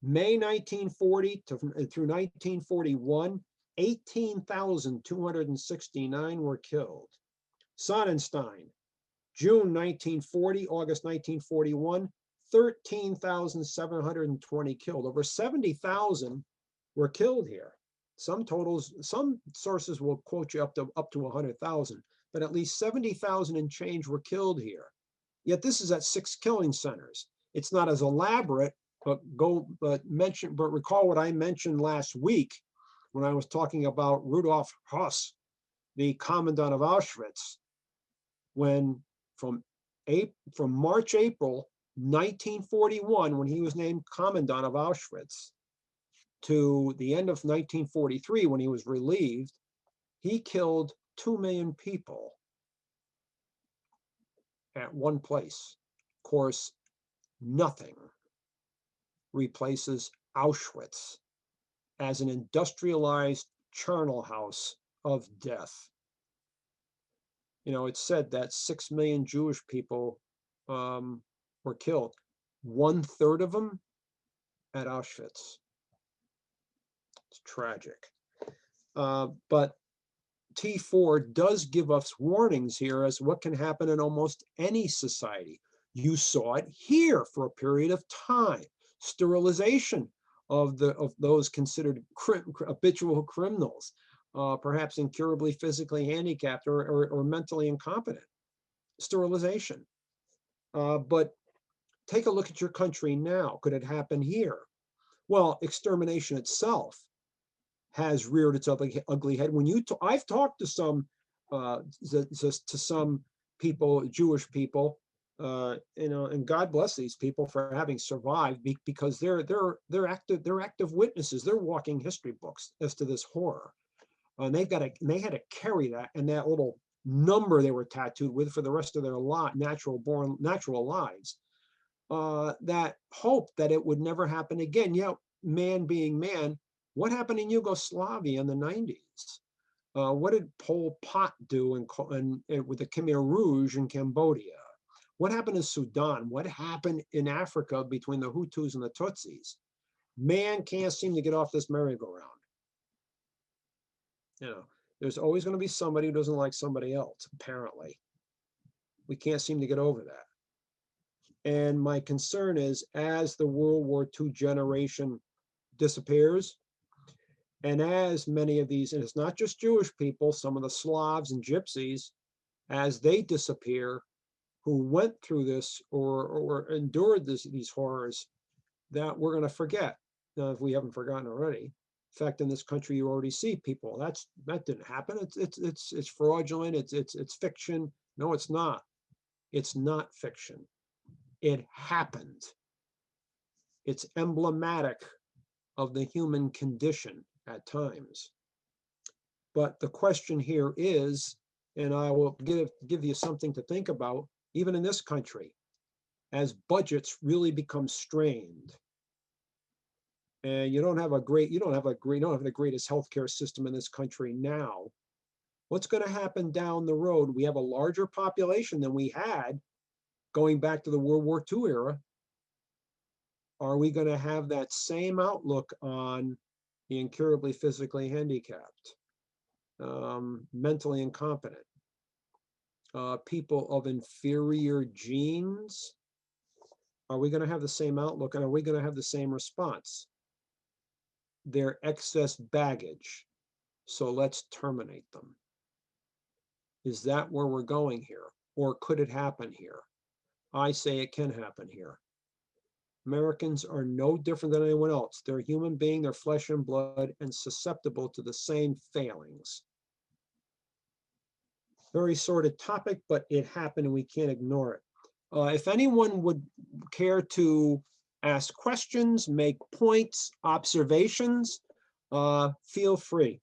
May 1940 through 1941, 18,269 were killed. Sonnenstein, June 1940, August 1941, 13,720 killed. Over 70,000 were killed here. Some totals, some sources will quote you up to 100,000, but at least 70,000 and change were killed here. Yet this is at 6 killing centers. It's not as elaborate, but recall what I mentioned last week when I was talking about Rudolf Höss, the commandant of Auschwitz, when from March, April 1941, when he was named commandant of Auschwitz, to the end of 1943, when he was relieved, he killed 2 million people at one place. Of course, nothing replaces Auschwitz as an industrialized charnel house of death. You know, it's said that 6 million Jewish people were killed, 1/3 of them at Auschwitz. It's tragic. But T4 does give us warnings here as what can happen in almost any society. You saw it here for a period of time. Sterilization of those considered habitual criminals, perhaps incurably physically handicapped or mentally incompetent. Sterilization. But take a look at your country now. Could it happen here? Well, extermination itself has reared its ugly head. When I've talked to some people, Jewish people, and God bless these people for having survived, because they're active witnesses. They're walking history books as to this horror, and they had to carry that in that little number they were tattooed with for the rest of their natural lives, that hope that it would never happen again. Yeah, man being man, what happened in Yugoslavia in the 90s? What did Pol Pot do with the Khmer Rouge in Cambodia? What happened in Sudan? What happened in Africa between the Hutus and the Tutsis? Man can't seem to get off this merry-go-round. You know, there's always going to be somebody who doesn't like somebody else, apparently. We can't seem to get over that. And my concern is, as the World War II generation disappears, and as many of these, and it's not just Jewish people, some of the Slavs and Gypsies, as they disappear, who went through this or endured these horrors, that we're going to forget. Now, if we haven't forgotten already. In fact, in this country, you already see people. That didn't happen. It's fraudulent. It's fiction. No, it's not. It's not fiction. It happened. It's emblematic of the human condition at times. But the question here is, and I will give you something to think about, even in this country, as budgets really become strained, and you don't have the greatest healthcare system in this country now. What's going to happen down the road? We have a larger population than we had going back to the World War II era. Are we going to have that same outlook on the incurably physically handicapped, mentally incompetent, people of inferior genes? Are we going to have the same outlook, and are we going to have the same response? They're excess baggage, so let's terminate them. Is that where we're going here? Or could it happen here? I say it can happen here. Americans are no different than anyone else. They're a human being, they're flesh and blood, and susceptible to the same failings. Very sordid topic, but it happened and we can't ignore it. If anyone would care to ask questions, make points, observations, feel free.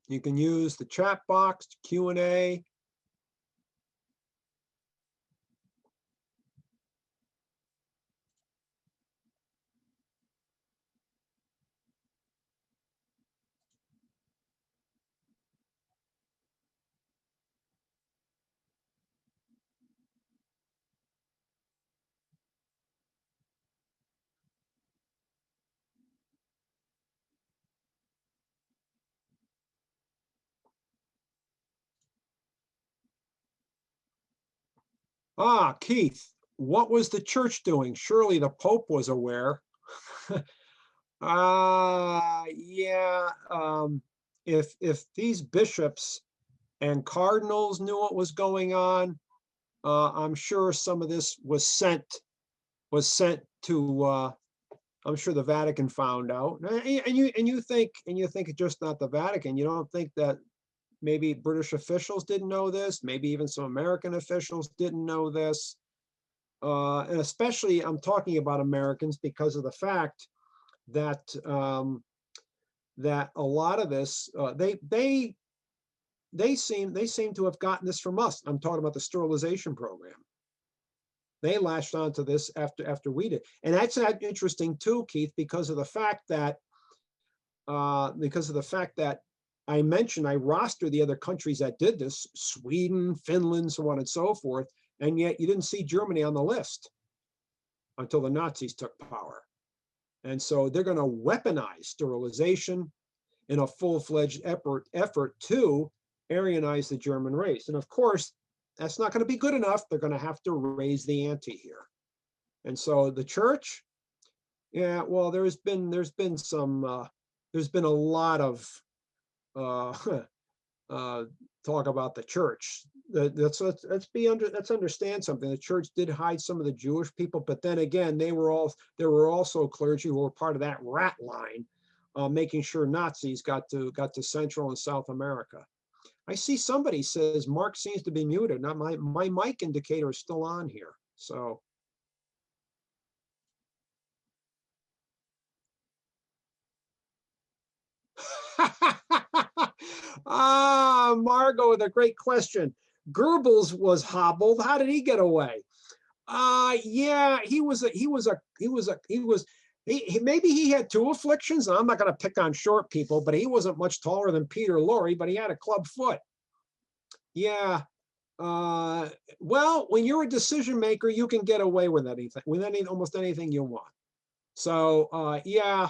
You can use the chat box, Q&A. Keith, what was the church doing? Surely the Pope was aware. Yeah, if these bishops and cardinals knew what was going on, I'm sure some of this was sent to, I'm sure the Vatican found out. And you think it's just not the Vatican. You don't think that maybe British officials didn't know this, maybe even some American officials didn't know this. And especially I'm talking about Americans because of the fact that that a lot of this, they seem to have gotten this from us. I'm talking about the sterilization program. They lashed onto this after we did. And that's interesting too, Keith, because of the fact that I mentioned, I rostered the other countries that did this, Sweden, Finland, so on and so forth, and yet you didn't see Germany on the list until the Nazis took power. And so they're going to weaponize sterilization in a full-fledged effort to aryanize the German race. And of course, that's not going to be good enough. They're going to have to raise the ante here. And so the church, yeah, well, there's been some there's been a lot of uh, talk about the church. Let's understand something. The church did hide some of the Jewish people, but then again, there were also clergy who were part of that rat line, making sure Nazis got to Central and South America. I see somebody says Mark seems to be muted. Now my mic indicator is still on here. So Margot with a great question. Goebbels was hobbled. How did he get away? Yeah, maybe he had two afflictions. I'm not going to pick on short people, but he wasn't much taller than Peter Lorre, but he had a club foot. Yeah. Well, when you're a decision maker, you can get away with anything, almost anything you want. So, yeah.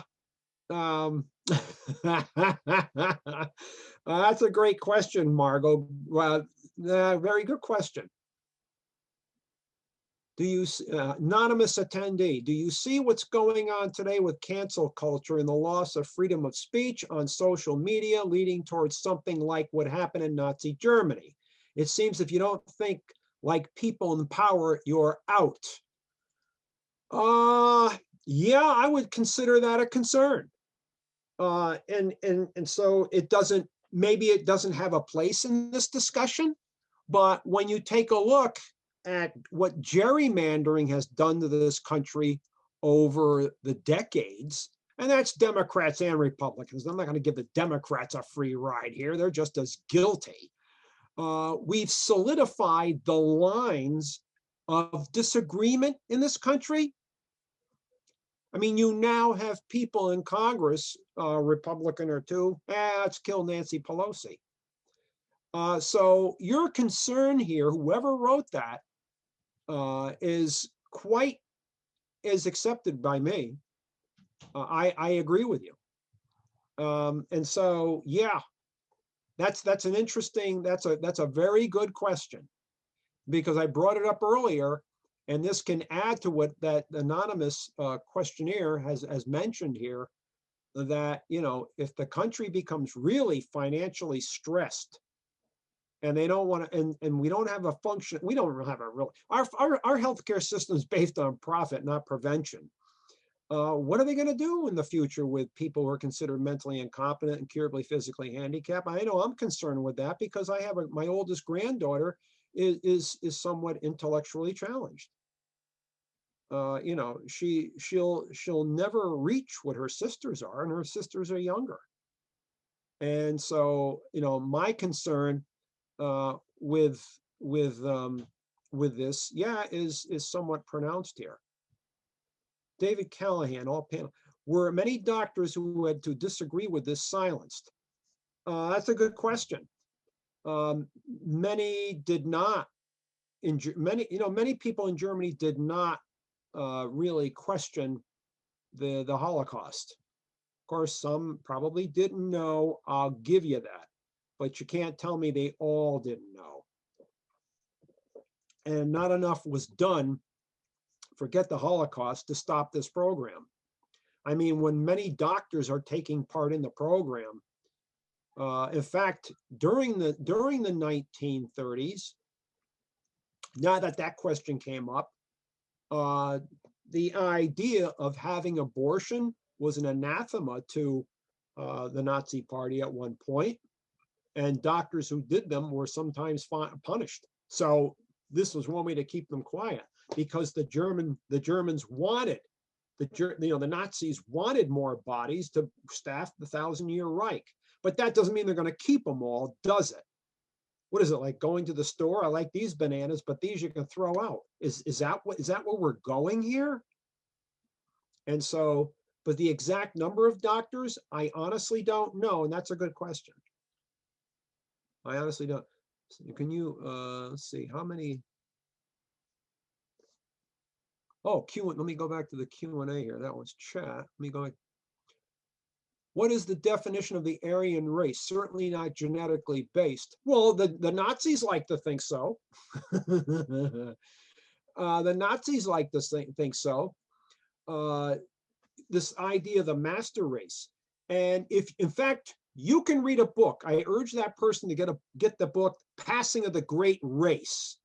That's a great question, Margot. Very good question. Do you, anonymous attendee, do you see what's going on today with cancel culture and the loss of freedom of speech on social media leading towards something like what happened in Nazi Germany? It seems if you don't think like people in power, you're out. Yeah, I would consider that a concern. And so maybe it doesn't have a place in this discussion, but when you take a look at what gerrymandering has done to this country over the decades, and that's Democrats and Republicans. I'm not going to give the Democrats a free ride here. They're just as guilty. We've solidified the lines of disagreement in this country. I mean, you now have people in Congress, Republican or two, let's kill Nancy Pelosi. So your concern here, whoever wrote that, is accepted by me. I agree with you. And so, yeah, that's a very good question, because I brought it up earlier, and this can add to what that anonymous questionnaire has mentioned here, that, if the country becomes really financially stressed, and they don't want to, and we don't have a function, we don't have a real, our healthcare system is based on profit, not prevention. What are they going to do in the future with people who are considered mentally incompetent and curably physically handicapped? I know I'm concerned with that, because I have my oldest granddaughter is somewhat intellectually challenged. She'll never reach what her sisters are, and her sisters are younger. And so, my concern with this, yeah, is somewhat pronounced here. David Callahan, all panel. Were many doctors who had to disagree with this silenced? That's a good question. Many did not. Many people in Germany did not really question the Holocaust. Of course, some probably didn't know. I'll give you that, but you can't tell me they all didn't know. And not enough was done, forget the Holocaust, to stop this program. I mean, when many doctors are taking part in the program, in fact, during the 1930s, now that question came up, the idea of having abortion was an anathema to the Nazi Party at one point, and doctors who did them were sometimes punished. So this was one way to keep them quiet, because the Germans wanted, the Nazis wanted more bodies to staff the 1,000-year Reich. But that doesn't mean they're going to keep them all, does it? What is it like going to the store? I like these bananas, but these you can throw out. Is that what we're going here? And so, but the exact number of doctors, I honestly don't know, and that's a good question. I honestly don't. Can you let's see how many? Oh, let me go back to the Q&A here. That was chat. Let me go. What is the definition of the Aryan race? Certainly not genetically based. Well, the Nazis like to think so. The Nazis like to think so. This idea of the master race. And if, in fact, you can read a book, I urge that person to get the book, Passing of the Great Race.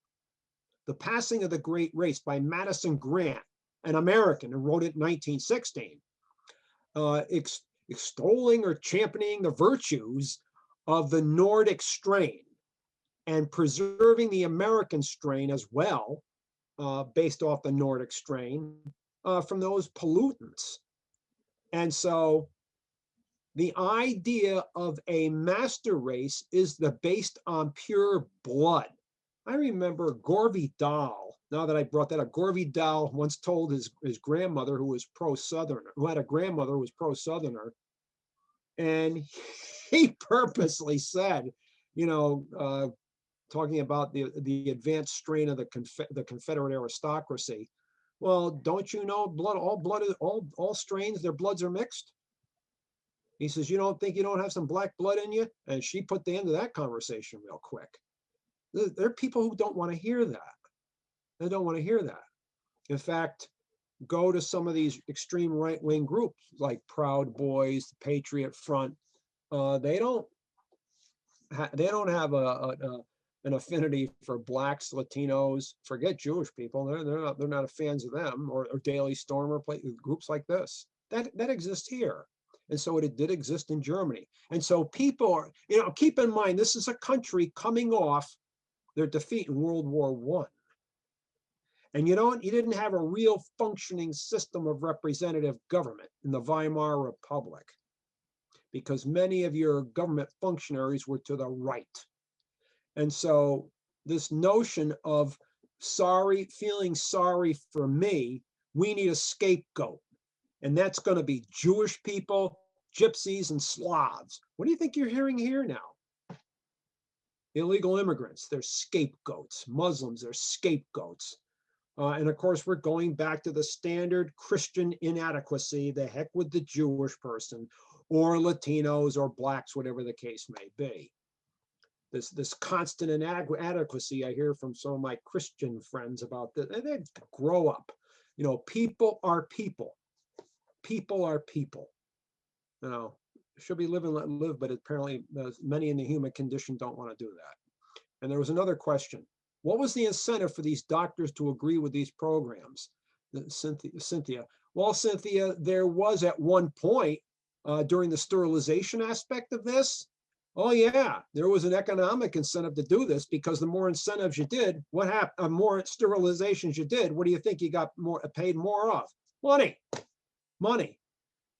The Passing of the Great Race by Madison Grant, an American who wrote it in 1916, extolling or championing the virtues of the Nordic strain and preserving the American strain as well, based off the Nordic strain, from those pollutants. And so the idea of a master race is based on pure blood. I remember Gore Vidal, now that I brought that up, Gore Vidal once told his grandmother, who was pro-Southerner, who had a grandmother who was pro-Southerner, and he purposely said, talking about the advanced strain of the Confederate aristocracy. Well, don't you know all strains, their bloods are mixed? He says, you don't think you don't have some black blood in you? And she put the end of that conversation real quick. There are people who don't want to hear that. They don't want to hear that. In fact, go to some of these extreme right-wing groups like Proud Boys, the Patriot Front. They don't have an affinity for blacks, Latinos. Forget Jewish people. They're not fans of them, or Daily Stormer, groups like this. That exists here. And so it did exist in Germany. And so people are, keep in mind, this is a country coming off their defeat in World War I. And you didn't have a real functioning system of representative government in the Weimar Republic, because many of your government functionaries were to the right. And so this notion of feeling sorry for me, we need a scapegoat. And that's going to be Jewish people, gypsies, and Slavs. What do you think you're hearing here now? Illegal immigrants, they're scapegoats. Muslims, they're scapegoats. And of course, we're going back to the standard Christian inadequacy, the heck with the Jewish person, or Latinos, or blacks, whatever the case may be. This constant inadequacy I hear from some of my Christian friends about that. They grow up. People are people. People are people. Should be live and let live, but apparently many in the human condition don't want to do that. And there was another question. What was the incentive for these doctors to agree with these programs? Cynthia. Well, Cynthia, there was at one point during the sterilization aspect of this. Oh yeah, there was an economic incentive to do this, because the more incentives you did, what happened? More sterilizations you did, what do you think you got paid more of? Money.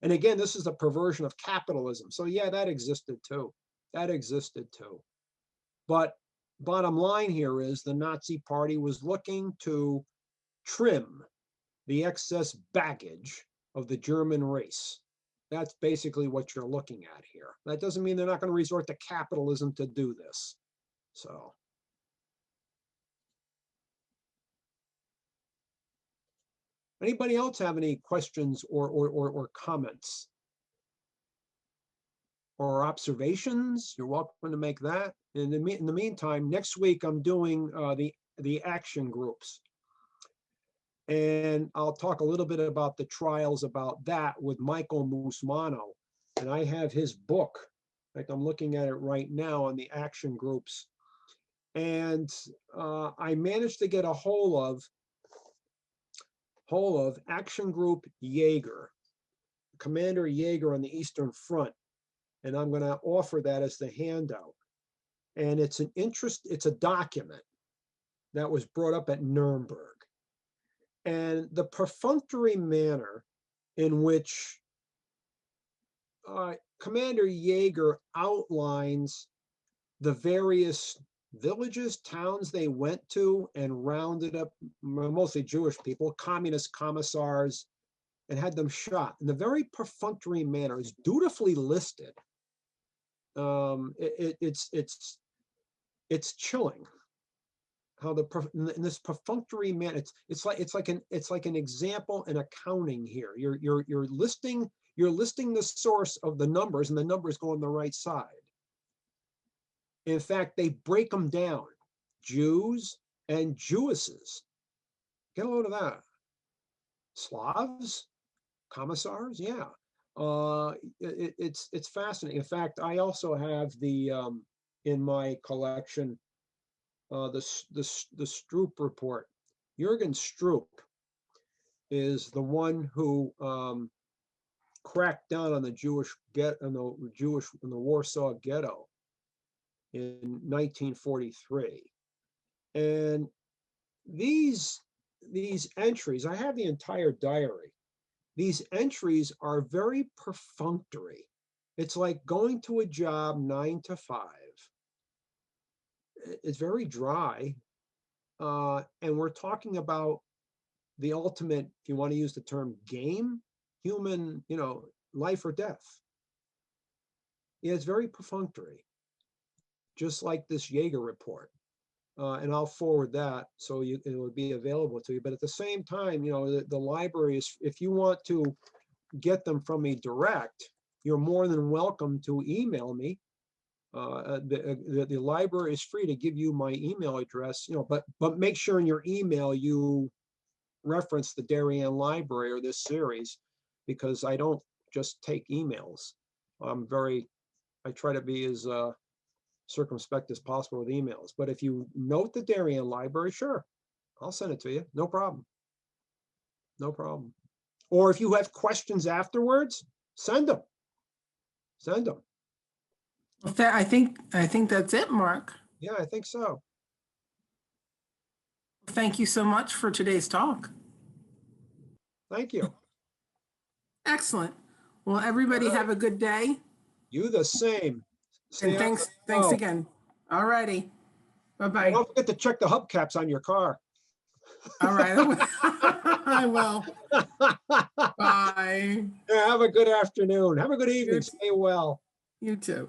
And again, this is a perversion of capitalism. So yeah, that existed too. But bottom line here is the Nazi Party was looking to trim the excess baggage of the German race. That's basically what you're looking at here. That doesn't mean they're not going to resort to capitalism to do this. So. Anybody else have any questions or comments or observations? You're welcome to make that. In the meantime, next week I'm doing the action groups, and I'll talk a little bit about the trials about that with Michael Musmano, and I have his book. In fact, I'm looking at it right now on the action groups, and I managed to get a hold of Action Group Jaeger, Commander Jaeger on the Eastern Front, and I'm going to offer that as the handout. And it's a document that was brought up at Nuremberg, and the perfunctory manner in which Commander Jaeger outlines the various villages, towns they went to and rounded up mostly Jewish people, communist commissars, and had them shot in a very perfunctory manner. It's dutifully listed. It's chilling how in this perfunctory manner. It's like an example in accounting here. You're listing the source of the numbers, and the numbers go on the right side. In fact, they break them down, Jews and Jewesses. Get a load of that. Slavs, commissars, yeah. It's fascinating. In fact, I also have the in my collection the Stroop report. Jürgen Stroop is the one who cracked down on the in the Warsaw Ghetto in 1943. And these entries, I have the entire diary. These entries are very perfunctory. It's like going to a job 9 to 5. It's very dry. And we're talking about the ultimate, if you want to use the term game, human, life or death. Yeah, it's very perfunctory, just like this Jaeger report. And I'll forward that so it will be available to you. But at the same time, the library is, if you want to get them from me direct, you're more than welcome to email me. The library is free to give you my email address, but make sure in your email you reference the Darien Library or this series, because I don't just take emails. I try to be as circumspect as possible with emails. But if you note the Darien Library, sure, I'll send it to you. No problem. No problem. Or if you have questions afterwards, send them. Send them. I think that's it, Mark. Yeah, I think so. Thank you so much for today's talk. Thank you. Excellent. Well, everybody have a good day. You the same. And thanks again. All righty. Bye-bye. Don't forget to check the hubcaps on your car. All right. I will. Bye. Yeah, have a good afternoon. Have a good evening. Stay well. You too.